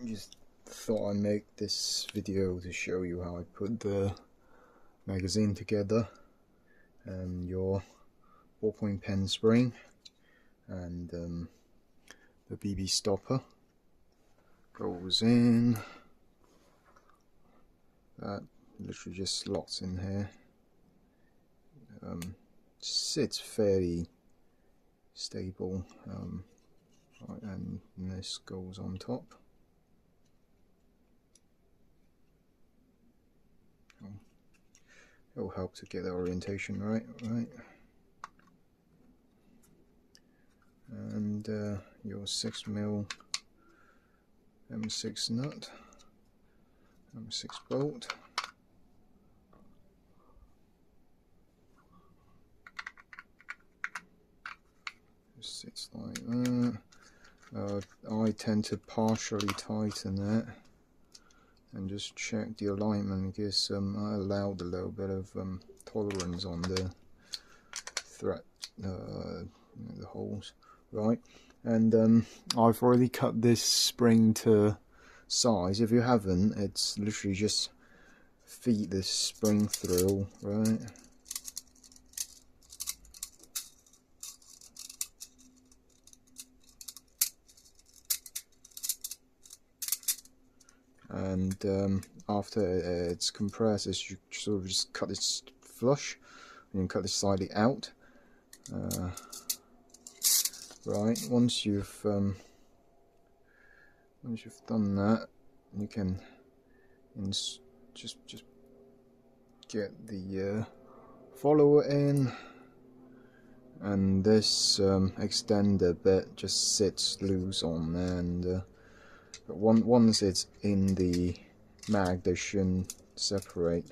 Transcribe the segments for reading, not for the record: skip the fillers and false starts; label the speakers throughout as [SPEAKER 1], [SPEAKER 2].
[SPEAKER 1] just thought I'd make this video to show you how I put the magazine together, and your ballpoint pen spring and the BB stopper goes in. That literally just slots in here. Sits fairly stable, right, and this goes on top. It'll help to get the orientation right. And your 6mm M6 nut, M6 bolt. Just sits like that. I tend to partially tighten that and just check the alignment, because I allowed a little bit of tolerance on the thread, the holes, right? And I've already cut this spring to size. If you haven't, it's literally just feed this spring through, right? And after it's compressed, you sort of just cut this flush and then cut this slightly out. Right, once you've done that, you can just get the follower in, and this extender bit just sits loose on there, and but once it's in the mag, they shouldn't separate.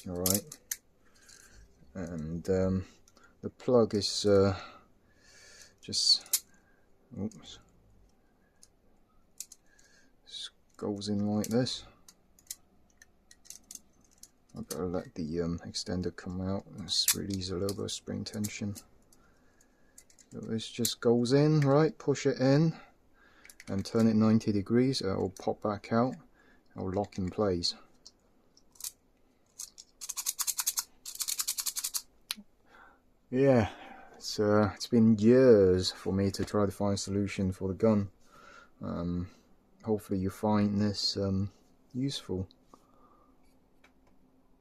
[SPEAKER 1] Alright, and the plug is just goes in like this. I better let the extender come out and release a little bit of spring tension. So this just goes in, right? Push it in and turn it 90 degrees. It will pop back out. It will lock in place. Yeah, it's been years for me to try to find a solution for the gun. Hopefully you find this useful.